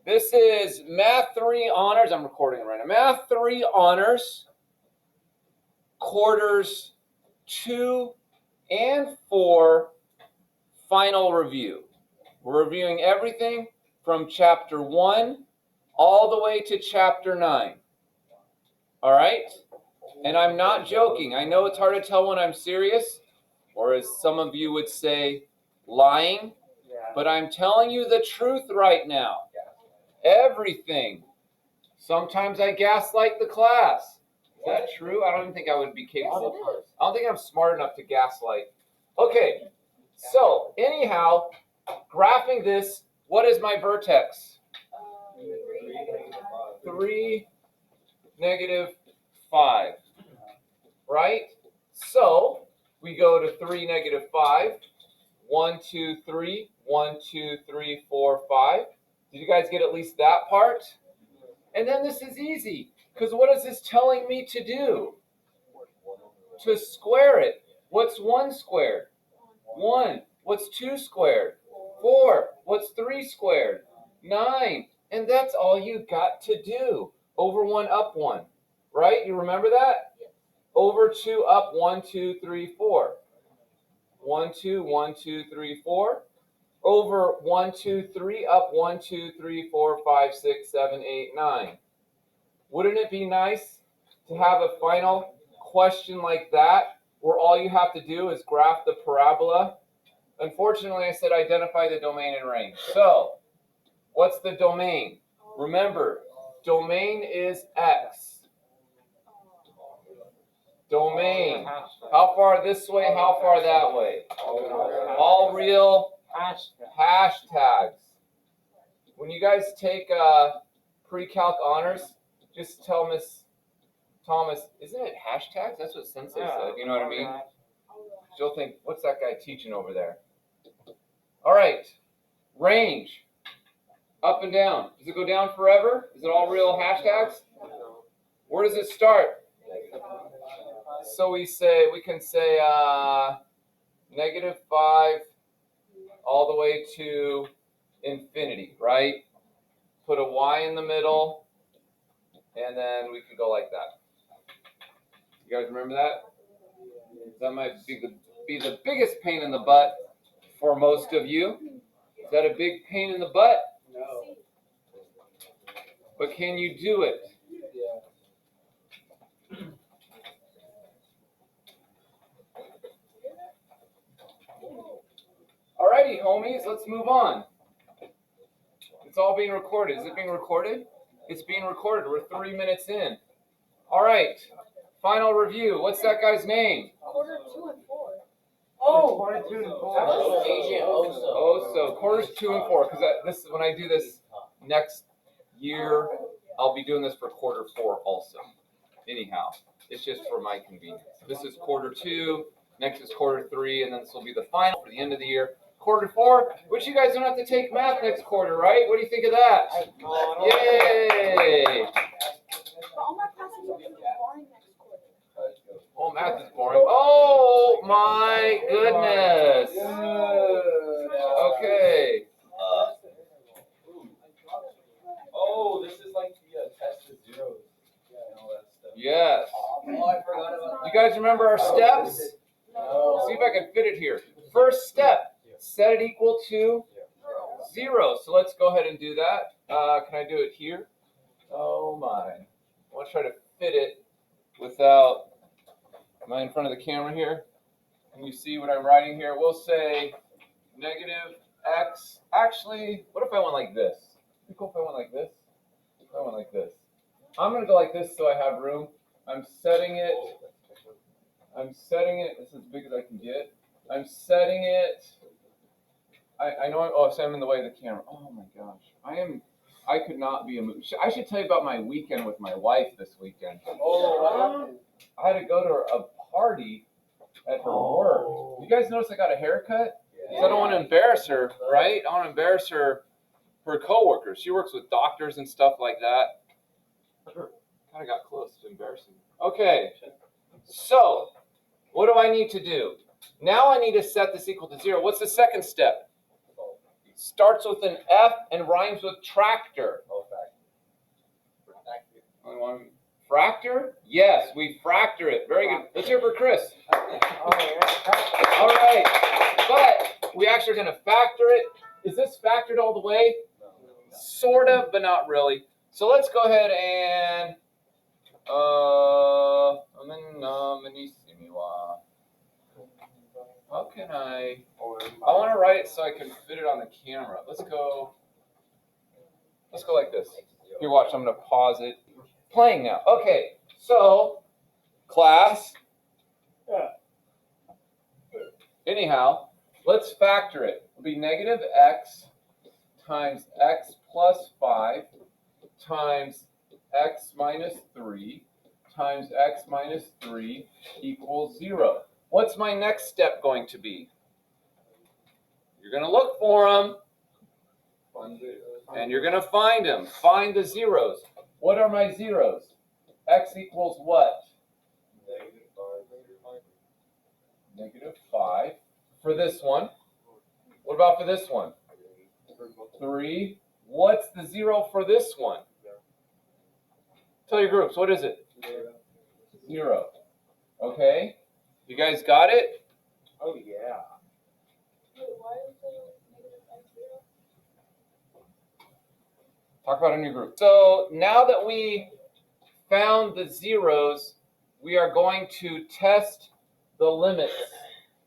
This is Math 3 Honors. I'm recording it right now. Math 3 Honors, quarters 2 and 4, final review. We're reviewing everything from chapter 1 all the way to chapter 9. All right? And I'm not joking. I know it's hard to tell when I'm serious, or as some of you would say, lying. But I'm telling you the truth right now. Everything. Sometimes I gaslight the class. Is that true? I don't even think I would be capable. I don't think I'm smart enough to gaslight. Okay, so anyhow, graphing this, what is my vertex? 3, negative 5. Right? So we go to 3, negative 5. 1, 2, 3. 1, 2, 3, 4, 5. Did you guys get at least that part? And then this is easy, because what is this telling me to do? To square it. What's 1 squared? 1. What's 2 squared? 4. What's 3 squared? 9. And that's all you got to do. Over 1, up 1. Right? You remember that? Over 2, up 1, 2, 3, 4. 1, 2, 1, 2, 3, 4. Over 1, 2, 3, up 1, 2, 3, 4, 5, 6, 7, 8, 9. Wouldn't it be nice to have a final question like that, where all you have to do is graph the parabola? Unfortunately, I said identify the domain and range. So, what's the domain? Remember, domain is x. Domain. How far this way, how far that way? All real hashtags. When you guys take pre-calc honors, just tell Miss Thomas, isn't it hashtags? That's what Sensei said. You know what I mean? She'll think, what's that guy teaching over there? All right. Range. Up and down. Does it go down forever? Is it all real hashtags? Where does it start? So we can say negative 5 all the way to infinity, right? Put a y in the middle, and then we can go like that. You guys remember that? That might be the biggest pain in the butt for most of you. Is that a big pain in the butt? No. But can you do it? Alrighty, homies, let's move on. It's all being recorded. Is it being recorded? It's being recorded. We're 3 minutes in. All right. Final review. What's that guy's name? Quarter 2 and 4. Oh, quarter 2 and 4. Agent Oso. Oso. Quarters 2 and 4. Because this when I do this next year, I'll be doing this for quarter 4 also. Anyhow, it's just for my convenience. This is quarter 2. Next is quarter 3, and then this will be the final for the end of the year. Quarter 4, which you guys don't have to take math next quarter, right? What do you think of that? Yay! All my classes will be boring next quarter. Oh, math is boring. Oh my goodness. Okay. Oh, this is like the test of zeros and all that stuff. Yes. Oh, I forgot about You guys remember our steps? No. See if I can fit it here. First step, set it equal to 0. So let's go ahead and do that. Can I do it here? Oh my. I want to try to fit it without, am I in front of the camera here? Can you see what I'm writing here? We'll say negative x. Actually, what if I went like this? It'd be cool if I went like this. If I went like this. I'm going to go like this so I have room. I'm setting it. This is as big as I can get. I'm setting it. I know. So I'm in the way of the camera. Oh my gosh. I could not be a movie. I should tell you about my weekend with my wife this weekend. Oh, I had to go to a party at her work. You guys notice I got a haircut? Because I don't want to embarrass her, right? I want to embarrass her coworkers. She works with doctors and stuff like that. Kind of got close to embarrassing her. Okay. So, what do I need to do? Now I need to set this equal to 0. What's the second step? starts with an F and rhymes with tractor? Oh, fact. Only one. Fractor? Yes, we fractor it. Very good. Let's hear it for Chris. Oh, yeah. All right. But we actually are going to factor it. Is this factored all the way? Sort of, but not really. So let's go ahead and how can I want to write it so I can fit it on the camera. Let's go like this. Here, watch, I'm going to pause it. Playing now. Okay, so class. Anyhow, let's factor it. It'll be negative x times x plus 5 times x minus 3 times x minus 3 equals 0. What's my next step going to be? You're going to look for them, and you're going to find them. Find the zeros. What are my zeros? X equals what? Negative 5. For this one. What about for this one? 3. What's the 0 for this one? Tell your groups, what is it? 0. Okay. You guys got it? Oh, yeah. Wait, why is the negative x 0? Talk about it in your group. So now that we found the zeros, we are going to test the limits.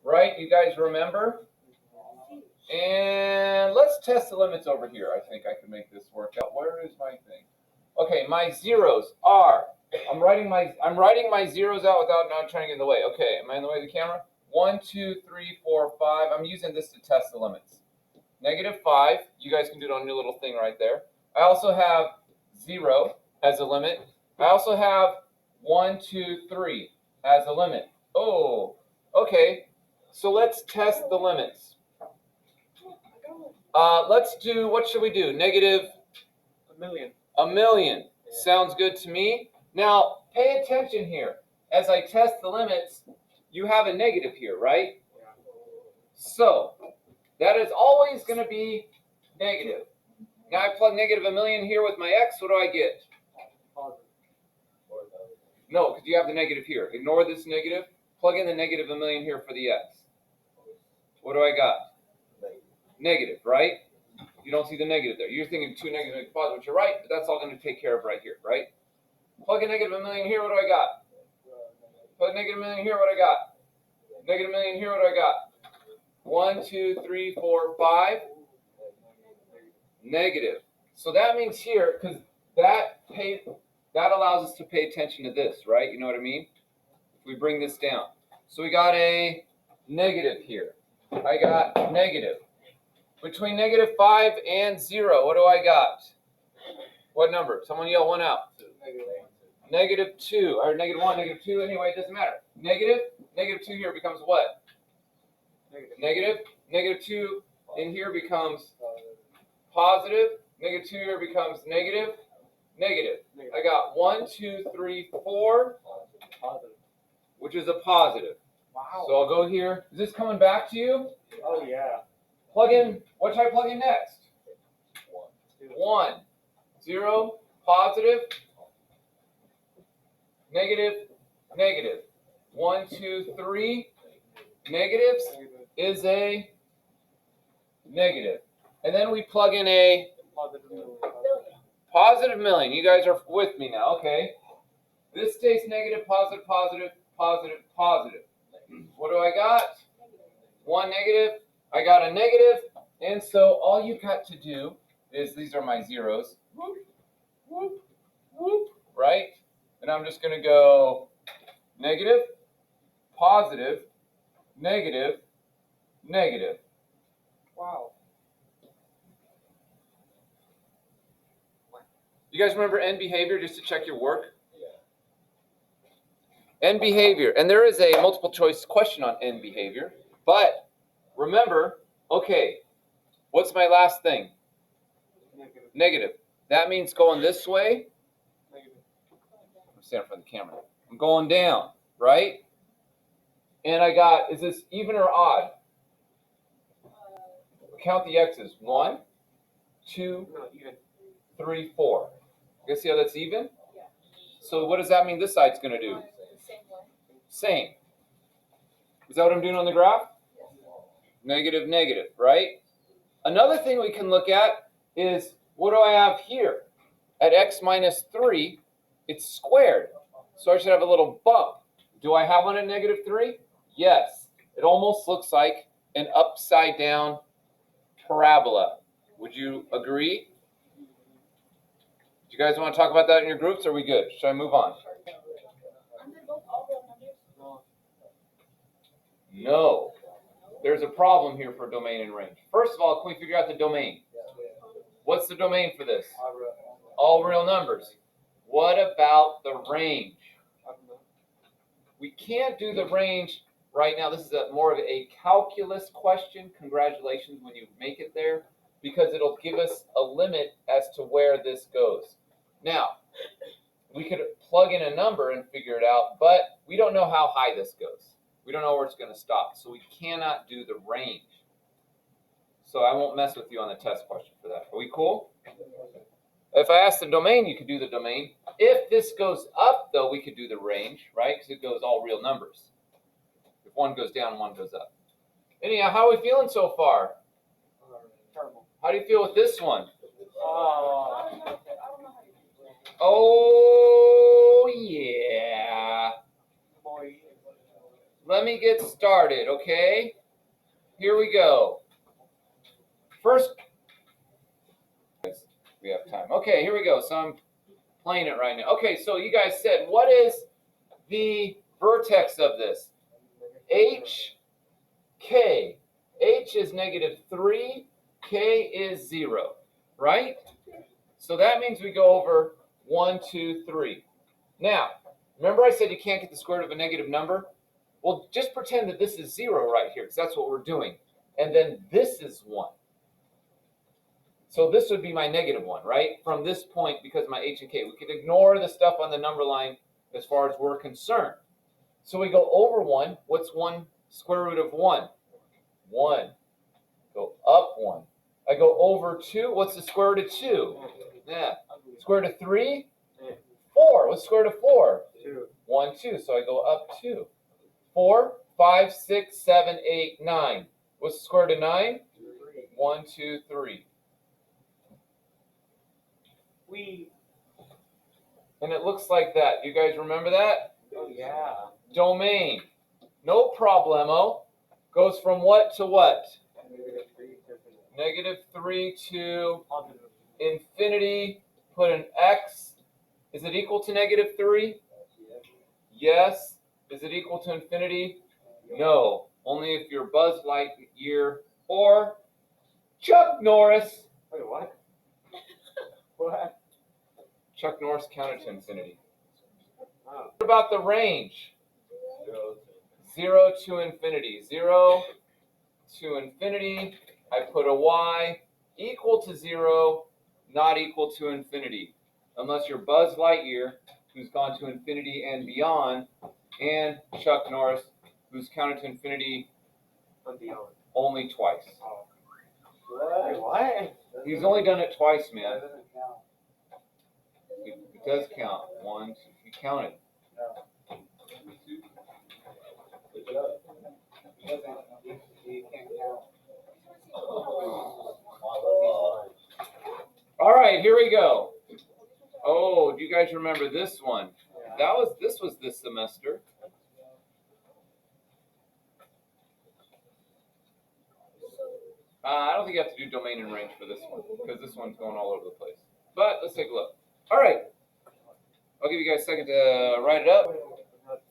Right? You guys remember? And let's test the limits over here. I think I can make this work out. Where is my thing? Okay, my zeros are, I'm writing my zeros out without not trying to get in the way. Okay, am I in the way of the camera? 1, 2, 3, 4, 5. I'm using this to test the limits. Negative 5. You guys can do it on your little thing right there. I also have 0 as a limit. I also have 1, 2, 3 as a limit. Oh, okay. So let's test the limits. Let's do, what should we do? Negative A million. a million. Sounds good to me. Now, pay attention here. As I test the limits, you have a negative here, right? So, that is always going to be negative. Now I plug negative a million here with my x. What do I get? No, because you have the negative here. Ignore this negative. Plug in the negative a million here for the x. What do I got? Negative, right? You don't see the negative there. You're thinking 2 negative and positive, which you're right, but that's all going to take care of right here, right? Plug in negative a million here, what do I got? Plug negative a million here, what I got? Negative a million here, what do I got? 1, 2, 3, 4, 5. Negative. So that means here, because that allows us to pay attention to this, right? You know what I mean? If we bring this down. So we got a negative here. I got negative. Between negative 5 and 0, what do I got? What number? Someone yell one out. Negative 2, or negative 1, negative 2, anyway, it doesn't matter. Negative 2 here becomes what? Negative. Negative 2 in here becomes positive. Negative 2 here becomes negative. Negative. I got 1, 2, 3, 4, which is a positive. Wow. So I'll go here. Is this coming back to you? Oh, yeah. Plug in. What should I plug in next? 1. 0. Positive. Negative. Negative. 1, 2, 3. Negatives is a negative. And then we plug in a positive million. You guys are with me now. Okay. This stays negative, positive, positive, positive, positive. What do I got? 1 negative. I got a negative. And so all you got to do is, these are my zeros. Whoop, whoop, whoop, right? And I'm just going to go negative, positive, negative, negative. Wow. You guys remember end behavior, just to check your work? End behavior. And there is a multiple choice question on end behavior. But remember, okay, what's my last thing? Negative. That means going this way. I'm standing in front of the camera. I'm going down, right? And I got, is this even or odd? count the x's. 1, 2, No, even. 3, 4. You guys see how that's even? Yeah. So what does that mean this side's going to do? The same way. Same. Is that what I'm doing on the graph? Negative, negative, right? Another thing we can look at is, what do I have here? At x minus 3, it's squared. So I should have a little bump. Do I have one at negative 3? Yes. It almost looks like an upside down parabola. Would you agree? Do you guys want to talk about that in your groups, or are we good? Should I move on? Aren't they both all real numbers? No. No. There's a problem here for domain and range. First of all, can we figure out the domain? What's the domain for this? All real numbers. What about the range? We can't do the range right now. This is more of a calculus question. Congratulations when you make it there, because it'll give us a limit as to where this goes. Now, we could plug in a number and figure it out, but we don't know how high this goes. We don't know where it's going to stop, so we cannot do the range. So I won't mess with you on the test question for that. Are we cool? If I ask the domain, you could do the domain. If this goes up, though, we could do the range, right? Because it goes all real numbers. If one goes down, one goes up. Anyhow, how are we feeling so far? Terrible. How do you feel with this one? Oh. I don't know how you do it. Oh, yeah. Boy. Let me get started, okay? Here we go. First, we have time. Okay, here we go. So I'm playing it right now. Okay, so you guys said, what is the vertex of this? H, K. H is negative 3, K is 0, right? So that means we go over 1, 2, 3. Now, remember I said you can't get the square root of a negative number? Well, just pretend that this is 0 right here, because that's what we're doing. And then this is 1. So this would be my negative 1, right? From this point, because of my H and K. We could ignore the stuff on the number line as far as we're concerned. So we go over 1. What's 1 square root of 1? 1. Go up 1. I go over 2. What's the square root of 2? Yeah. Square root of 3? 4. What's the square root of 4? 2. 1, 2. So I go up 2. 4, 5, 6, 7, 8, 9. What's the square root of 9? 1, 2, 3. And it looks like that. You guys remember that? Oh, yeah. Domain. No problemo. Goes from what to what? Negative 3 to infinity. Put an x. Is it equal to negative 3? Yes. Is it equal to infinity? No. Only if you're Buzz Lightyear or Chuck Norris. Wait, what? What? Chuck Norris counted to infinity. Oh. What about the range? 0 to infinity. 0 to infinity. I put a y equal to 0, not equal to infinity. Unless you're Buzz Lightyear, who's gone to infinity and beyond, and Chuck Norris, who's counted to infinity And beyond. only twice. Oh. Wait, what? He's only done it twice, man. It does count. 1, 2, you counted. All right, here we go. Oh, do you guys remember this one? This was this semester. I don't think you have to do domain and range for this one, because this one's going all over the place. But let's take a look. All right. I'll give you guys a second to write it up.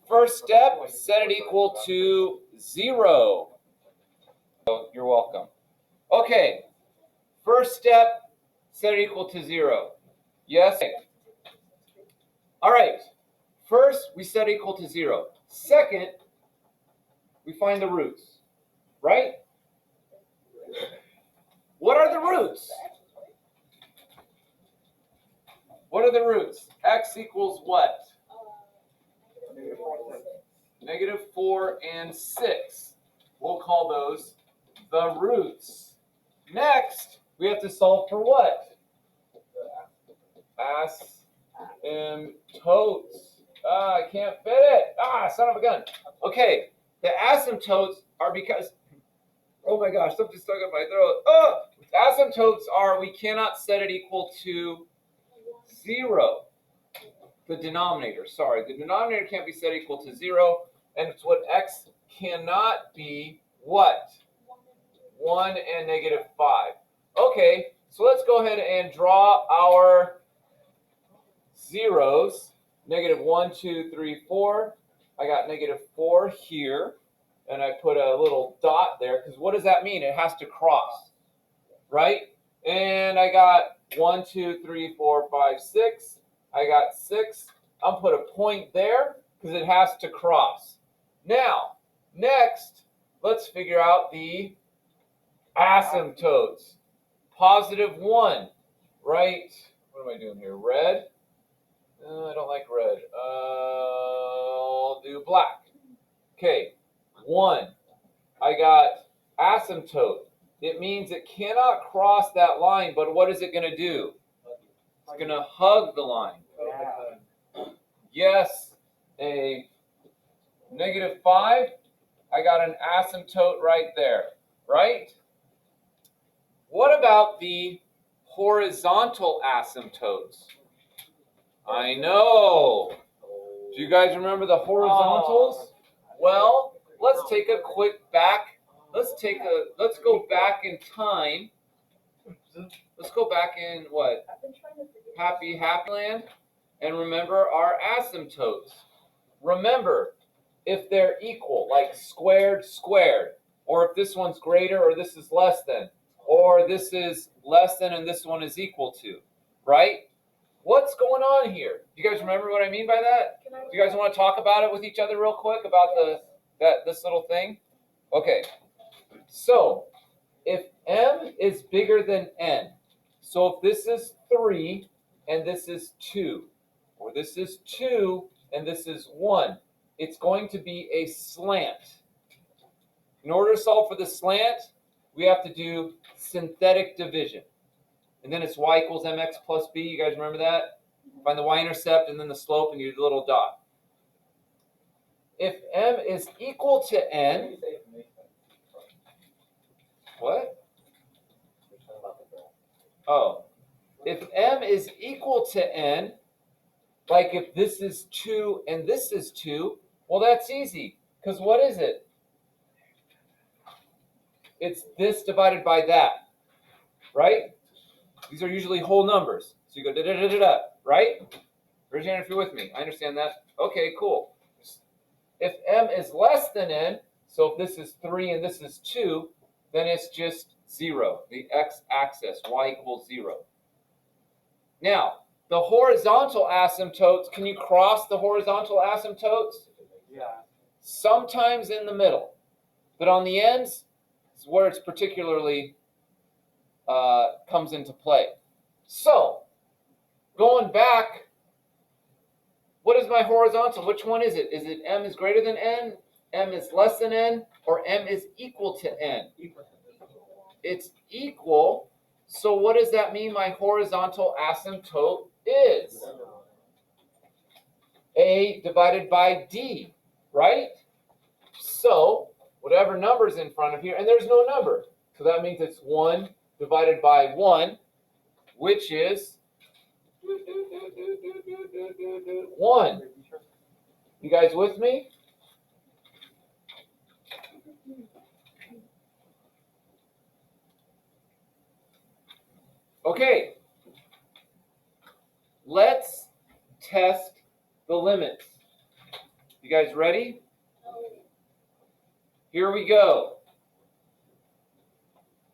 First step, set it equal to 0. Oh, you're welcome. Okay. First step, set it equal to 0. Yes? All right. First, we set it equal to 0. Second, we find the roots. Right? What are the roots? What are the roots? X equals what? Negative 4 and 6. We'll call those the roots. Next, we have to solve for what? Asymptotes. I can't fit it. Son of a gun. Okay, the asymptotes are because, oh my gosh, something stuck in my throat. Asymptotes are we cannot set it equal to 0. The denominator, sorry. The denominator can't be set equal to 0, and it's what x cannot be what? 1 and -5. Okay, so let's go ahead and draw our zeros. -1, 2, 3, 4. I got -4 here, and I put a little dot there, because what does that mean? It has to cross, right? And I got 1, 2, 3, 4, 5, 6. I got 6. I'll put a point there because it has to cross. Now, next, let's figure out the asymptotes. +1, right? What am I doing here? Red? I don't like red. I'll do black. Okay, 1. I got asymptote. It means it cannot cross that line, but what is it going to do? It's going to hug the line. Yes, a -5. I got an asymptote right there, right? What about the horizontal asymptotes? I know. Do you guys remember the horizontals? Well, let's take a quick back. Let's go back in time. Let's go back in what? Happy Land, and remember our asymptotes. Remember, if they're equal, like squared, squared, or if this one's greater or this is less than, or this is less than and this one is equal to, right? What's going on here? You guys remember what I mean by that? Do you guys want to talk about it with each other real quick about this little thing? Okay. So, if m is bigger than n, so if this is 3 and this is 2, or this is 2 and this is 1, it's going to be a slant. In order to solve for the slant, we have to do synthetic division. And then it's y equals mx plus b. You guys remember that? Find the y-intercept and then the slope and you do the little dot. If m is equal to n, what? Oh, if m is equal to n, like if this is 2 and this is 2, well, that's easy. Because what is it? It's this divided by that, right? These are usually whole numbers. So you go da-da-da-da-da, right? Raise your hand if you're with me. I understand that. Okay, cool. If m is less than n, so if this is 3 and this is 2, then it's just 0, the x-axis, y equals 0. Now, the horizontal asymptotes, can you cross the horizontal asymptotes? Yeah. Sometimes in the middle, but on the ends is where it's particularly comes into play. So, going back, what is my horizontal? Which one is it? Is it m is greater than n, m is less than n, or m is equal to n? It's equal. So what does that mean my horizontal asymptote is? A divided by d, right? So whatever number's in front of here, and there's no number. So that means it's 1 divided by 1, which is 1. You guys with me? Okay. Let's test the limits. You guys ready? Here we go.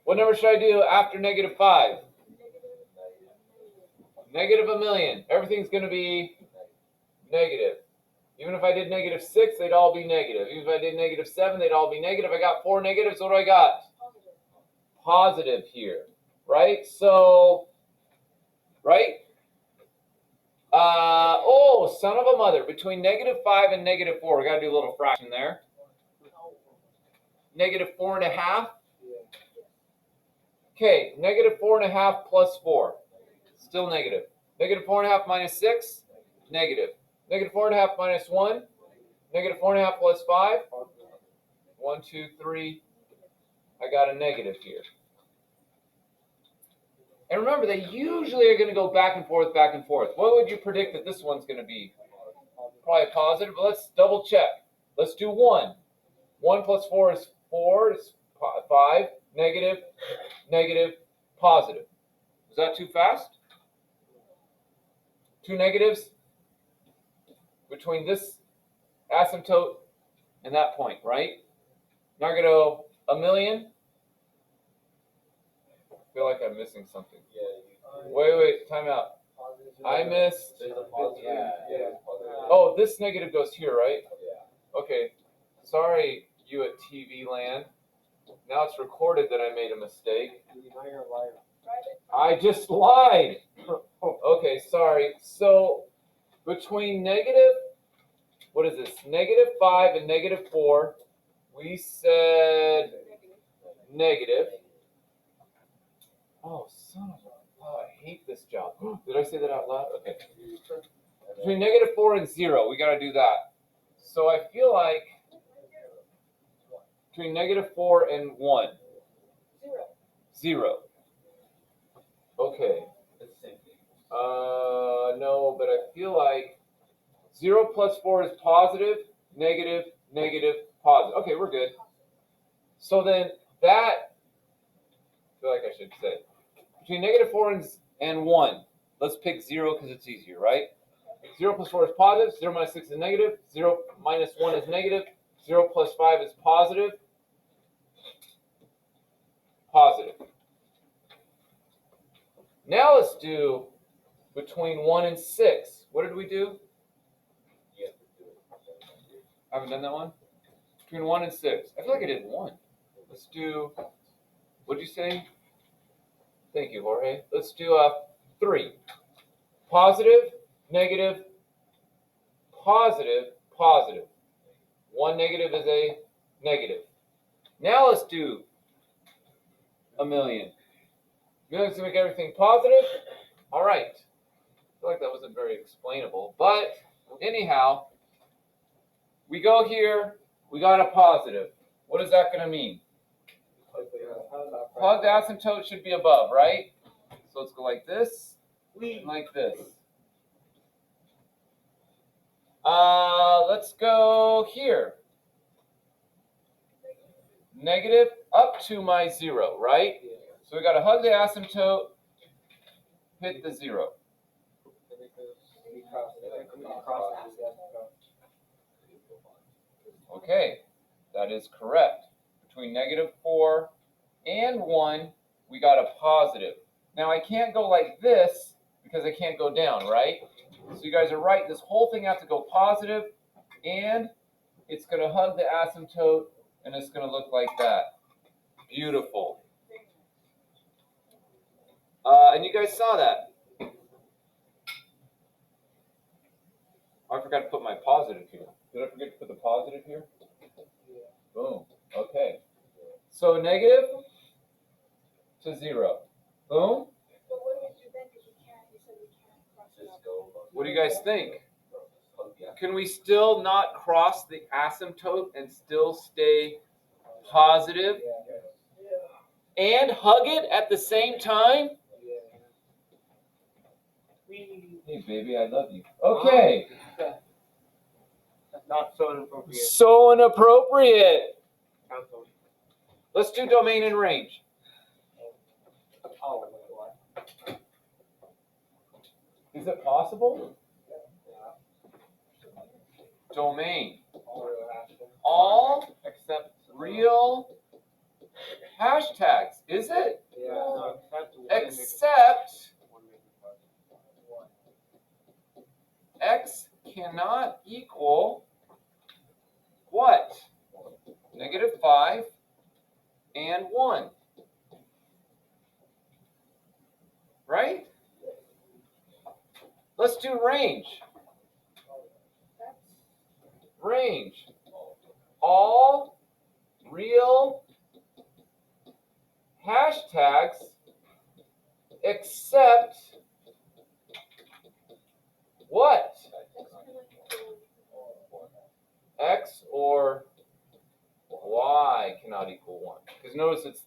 What number should I do after -5? -1,000,000. Everything's going to be negative. Even if I did -6, they'd all be negative. Even if I did -7, they'd all be negative. I got 4 negatives. What do I got? Positive here, right? So, right? Oh, son of a mother. Between -5 and -4, we got to do a little fraction there. -4.5. Okay, negative 4.5 plus 4. Still negative. Negative 4.5 minus 6, negative. Negative 4.5 minus 1, negative 4.5 plus 5. 1, 2, 3. I got a negative here. And remember, they usually are going to go back and forth, back and forth. What would you predict that this one's going to be? Probably a positive, but let's double check. Let's do 1. 1 plus 4 is 4, is 5, negative, negative, positive. Is that too fast? 2 negatives between this asymptote and that point, right? Now we're going to go a million. I feel like I'm missing something. Wait, time out. I missed. There's a positive. Yeah. Oh, this negative goes here, right? Okay. Sorry, you at TV land. Now it's recorded that I made a mistake. Now you're a liar. I just lied. Okay, sorry. So between negative, what is this? Negative 5 and negative 4, we said negative. Oh, son of a... Oh, I hate this job. Did I say that out loud? Okay. Between negative 4 and 0, we got to do that. So I feel like between negative 4 and 1. 0. Okay. It's the same thing. No, but I feel like 0 plus 4 is positive, negative, negative, positive. Okay, we're good. So then that, I feel like I should say, between negative 4 and 1, let's pick 0 because it's easier, right? 0 plus 4 is positive, 0 minus 6 is negative, 0 minus 1 is negative, 0 plus 5 is positive. Positive. Now let's do between 1 and 6. What did we do? I haven't done that one? Between 1 and 6. I feel like I did 1. Let's do, what'd you say? Thank you, Jorge. Let's do 3. Positive, negative, positive, positive. 1 negative is a negative. Now let's do a million. Million's to make everything positive. All right. I feel like that wasn't very explainable. But anyhow, we go here. We got a positive. What is that going to mean? Plug the asymptote should be above, right? So let's go like this, and like this. Let's go here. Negative up to my 0, right? So we got to hug the asymptote, hit the 0. Okay, that is correct. Between negative 4 and 1, we got a positive. Now I can't go like this because I can't go down, right? So you guys are right. This whole thing has to go positive, and it's going to hug the asymptote, and it's going to look like that. Beautiful. And you guys saw that. Oh, I forgot to put my positive here. Did I forget to put the positive here? Boom. Okay. So negative to 0. Boom. But what do we do then? Because you said we can't cross it out. What do you guys think? Can we still not cross the asymptote and still stay positive and hug it at the same time? Hey, baby, I love you. Okay. Not so inappropriate. So inappropriate. Council. Let's do domain and range. Oh, wait, what? Is it possible? Domain. All except real hashtags. Is it? Yeah. No, Except x cannot equal what? Negative 5 and 1. Right? Let's do range. Range. All real hashtags except what? X or y cannot equal 1. Because notice it's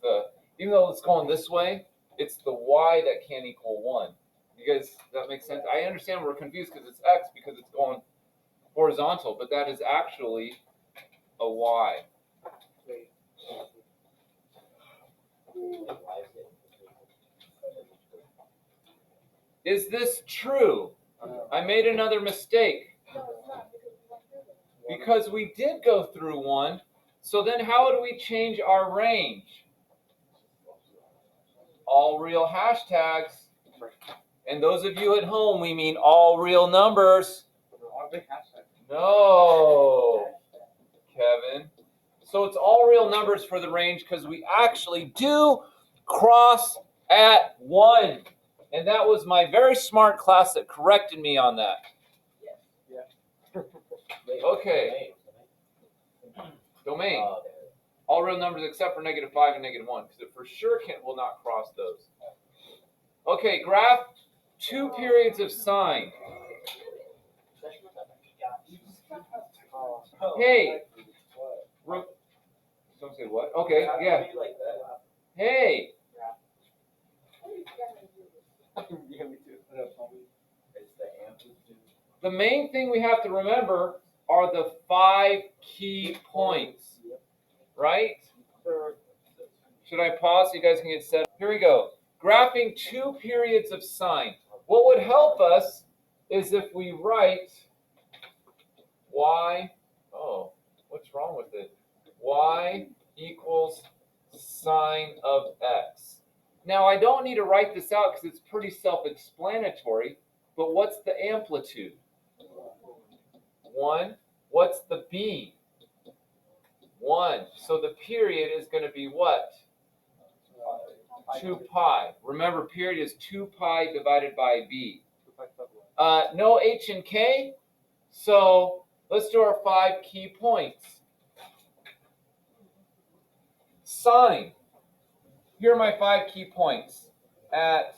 even though it's going this way, it's the y that can't equal 1. You guys, that makes sense? I understand we're confused because it's x because it's going horizontal, but that is actually a y. Is this true? I made another mistake. No, it's not, because we went through it. Because we did go through one. So then how do we change our range? All real hashtags. And those of you at home, we mean all real numbers. No, Kevin. So it's all real numbers for the range because we actually do cross at 1. And that was my very smart class that corrected me on that. Okay. Domain. All real numbers except for -5 and -1, because it for sure will not cross those. Okay, graph 2 periods of sine. Hey. Don't say what? Okay, yeah. Hey. The main thing we have to remember are the 5 key points, right? Should I pause so you guys can get set? Here we go. Graphing 2 periods of sine. What would help us is if we write y, what's wrong with it? Y equals sine of x. Now, I don't need to write this out because it's pretty self-explanatory, but what's the amplitude? 1. What's the b? 1. So the period is going to be what? 2 pi. Remember, period is 2 pi divided by b. No h and k, so let's do our 5 key points. Sine. Here are my 5 key points. My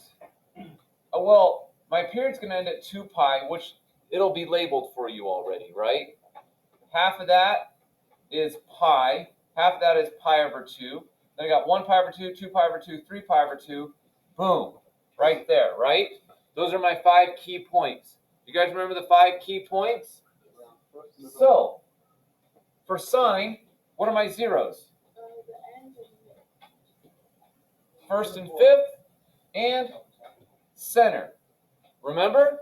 period's going to end at 2 pi, which it'll be labeled for you already, right? Half of that is pi. Half of that is pi over 2. Then I got 1 pi over 2, 2 pi over 2, 3 pi over 2. Boom. Right there, right? Those are my 5 key points. You guys remember the 5 key points? So, for sine, what are my zeros? The end is First and fifth, and center. Remember?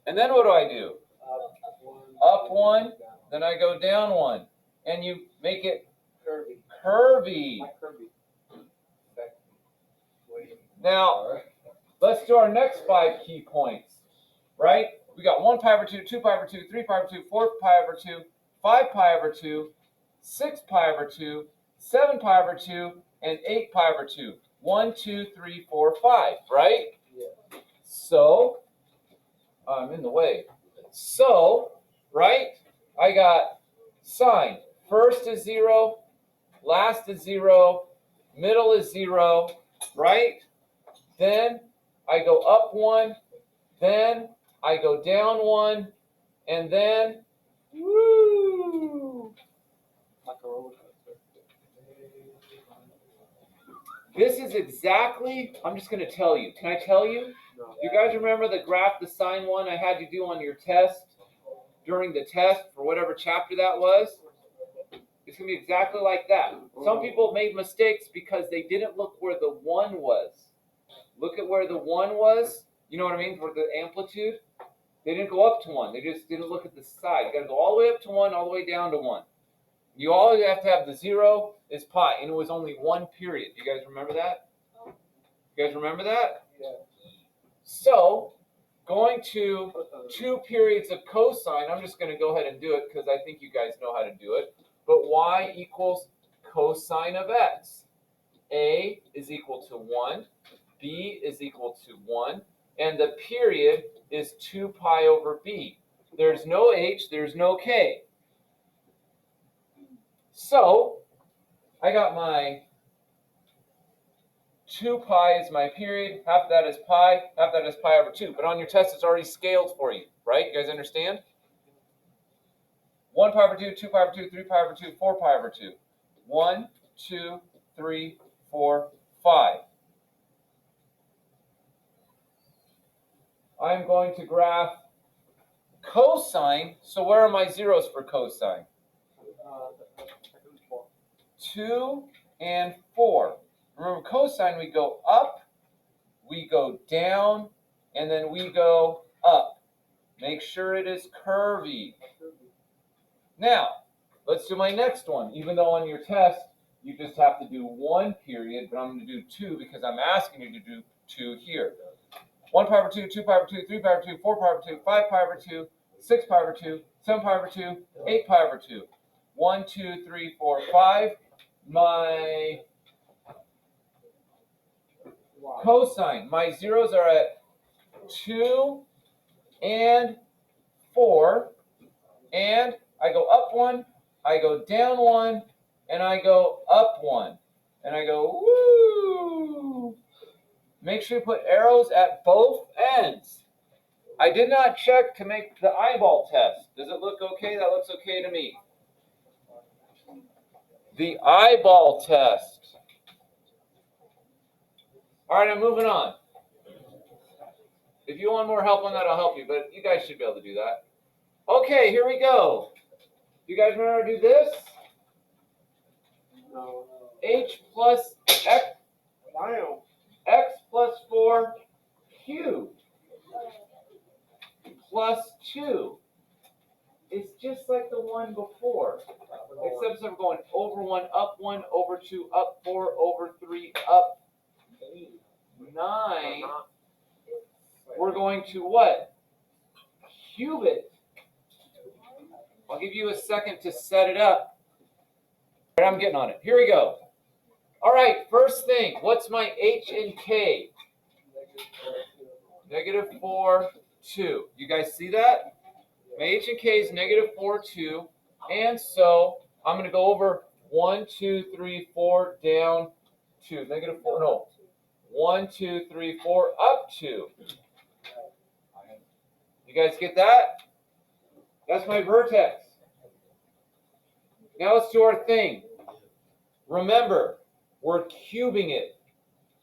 And then what do I do? Up 1, then I go down 1. And you make it curvy. Now, let's do our next 5 key points, right? We got 1 pi over 2, 2 pi over 2, 3 pi over 2, 4 pi over 2, 5 pi over 2, 6 pi over 2, 7 pi over 2, and 8 pi over 2. 1, 2, 3, 4, 5, right? Yeah. So, I'm in the way. So, right, I got sine. First is 0, last is 0, middle is 0, right? Then I go up 1, then I go down 1, and then, woo! This is exactly, I'm just going to tell you. Can I tell you? You guys remember the graph, the sine one I had you do on your test during the test for whatever chapter that was? It's going to be exactly like that. Some people made mistakes because they didn't look where the 1 was. Look at where the 1 was. You know what I mean? For the amplitude. They didn't go up to 1. They just didn't look at the side. You got to go all the way up to 1, all the way down to 1. You always have to have the 0 is pi, and it was only 1 period. You guys remember that? You guys remember that? Yeah. So, going to 2 periods of cosine, I'm just going to go ahead and do it because I think you guys know how to do it. But y equals cosine of x. A is equal to 1. B is equal to 1. And the period is 2 pi over b. There's no h, there's no k. So, I got my 2 pi is my period, half of that is pi, half of that is pi over 2. But on your test, it's already scaled for you, right? You guys understand? 1 pi over 2, 2 pi over 2, 3 pi over 2, 4 pi over 2. 1, 2, 3, 4, 5. I'm going to graph cosine. So where are my zeros for cosine? 2 and 4. Remember, cosine, we go up, we go down, and then we go up. Make sure it is curvy. Now, let's do my next one. Even though on your test, you just have to do 1 period, but I'm going to do 2 because I'm asking you to do 2 here. 1 pi over 2, 2 pi over 2, 3 pi over 2, 4 pi over 2, 5 pi over 2, 6 pi over 2, 7 pi over 2, 8 pi over 2. 1, 2, 3, 4, 5. My cosine, my zeros are at 2 and 4. And I go up 1, I go down 1, and I go up 1. And I go, woo! Make sure you put arrows at both ends. I did not check to make the eyeball test. Does it look okay? That looks okay to me. The eyeball test. All right, I'm moving on. If you want more help on that, I'll help you, but you guys should be able to do that. Okay, here we go. You guys remember how to do this? No. H plus x, x plus 4 cubed plus 2. It's just like the one before, except instead of going over 1, up 1, over 2, up 4, over 3, up 9, we're going to what? Cube it. I'll give you a second to set it up. All right, I'm getting on it. Here we go. All right, first thing, what's my h and k? Negative 4, 2. You guys see that? My h and k is negative 4, 2. And so I'm going to go over 1, 2, 3, 4, down 2. Negative 4, no. 1, 2, 3, 4, up 2. You guys get that? That's my vertex. Now let's do our thing. Remember, we're cubing it.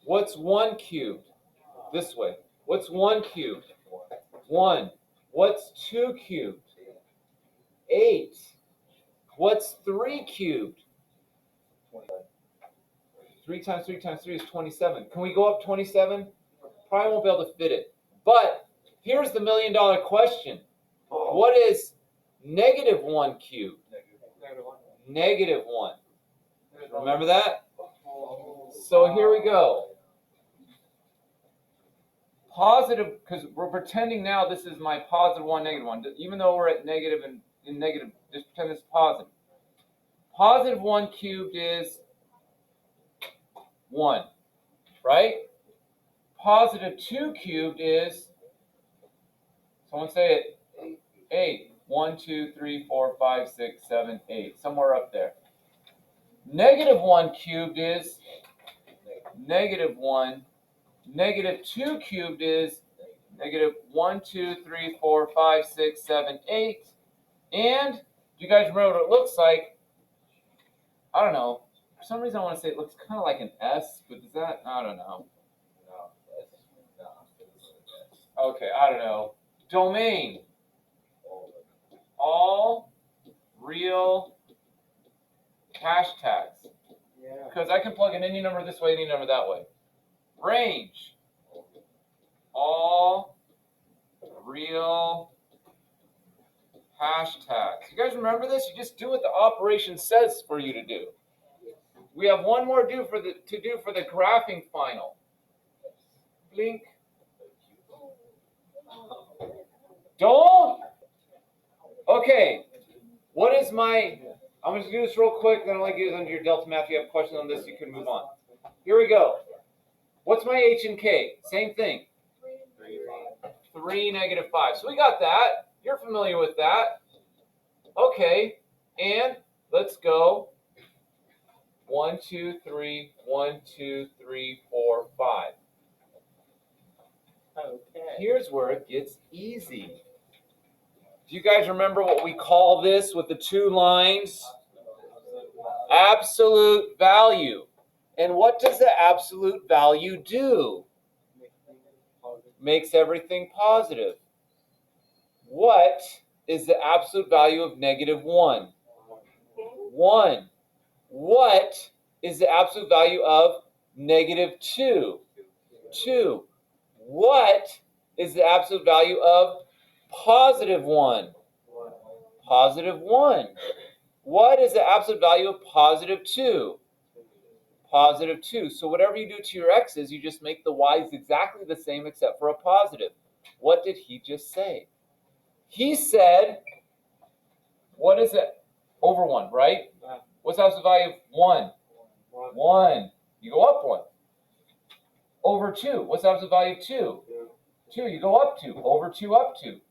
What's 1 cubed? This way. What's 1 cubed? 1. What's 2 cubed? 8. What's 3 cubed? 3 times 3 times 3 is 27. Can we go up 27? Probably won't be able to fit it. But here's the $1 million question. What is negative 1 cubed? Negative 1. Remember that? So here we go. Positive, because we're pretending now this is my positive 1, negative 1. Even though we're at negative and in negative, just pretend this is positive. Positive 1 cubed is 1, right? Positive 2 cubed is, someone say it, 8. 1, 2, 3, 4, 5, 6, 7, 8. Somewhere up there. Negative 1 cubed is negative 1. Negative 2 cubed is negative 1, 2, 3, 4, 5, 6, 7, 8. And do you guys remember what it looks like? I don't know. For some reason I want to say it looks kind of like an S, but is that? I don't know. Okay, I don't know. Domain. All real hashtags. Yeah. Because I can plug in any number this way, any number that way. Range. All real hashtags. You guys remember this? You just do what the operation says for you to do. We have one more to do for the graphing final. Blink. Don't. Okay. What is my? I'm going to do this real quick. Then I'll let you guys under your Delta Math. If you have questions on this, you can move on. Here we go. What's my h and k? Same thing. 3, negative 5. So we got that. You're familiar with that. Okay. And let's go 1, 2, 3, 1, 2, 3, 4, 5. Okay. Here's where it gets easy. Do you guys remember what we call this with the two lines? Absolute value. And what does the absolute value do? Makes everything positive. What is the absolute value of negative 1? 1. What is the absolute value of negative 2? 2. What is the absolute value of positive 1? Positive 1. What is the absolute value of positive 2? Positive 2. So whatever you do to your x's, you just make the y's exactly the same except for a positive. What did he just say? He said, what is it? Over 1, right? What's the absolute value of 1? 1. You go up 1. Over 2. What's the absolute value of 2? 2. You go up 2. Over 2, up 2.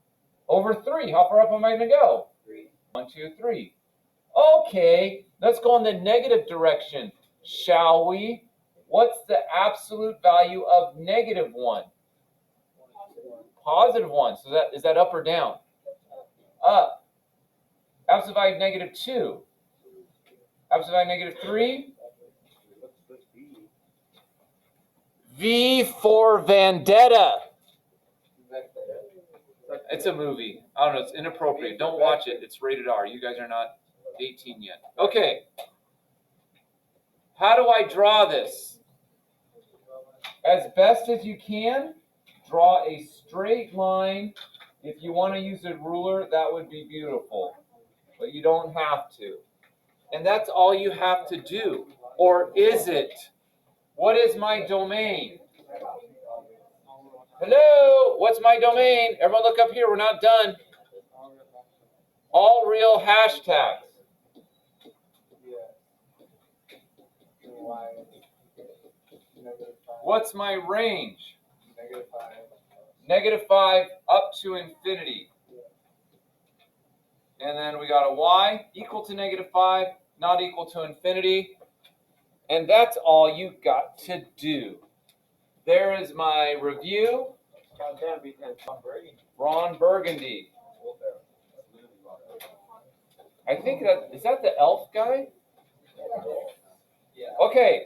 Over 3. How far up am I going to go? 1, 2, 3. Okay, let's go in the negative direction, shall we? What's the absolute value of negative 1? Positive 1. So is that up or down? Up. Absolute value of negative 2. Absolute value of negative 3. V for Vendetta. It's a movie. I don't know. It's inappropriate. Don't watch it. It's rated R. You guys are not 18 yet. Okay. How do I draw this? As best as you can, draw a straight line. If you want to use a ruler, that would be beautiful. But you don't have to. And that's all you have to do. Or is it? What is my domain? Hello? What's my domain? Everyone look up here. We're not done. All real hashtags. What's my range? -5 up to infinity. And then we got a y equal to -5, not equal to infinity. And that's all you got to do. There is my review. Ron Burgundy. I think is that the elf guy? Okay.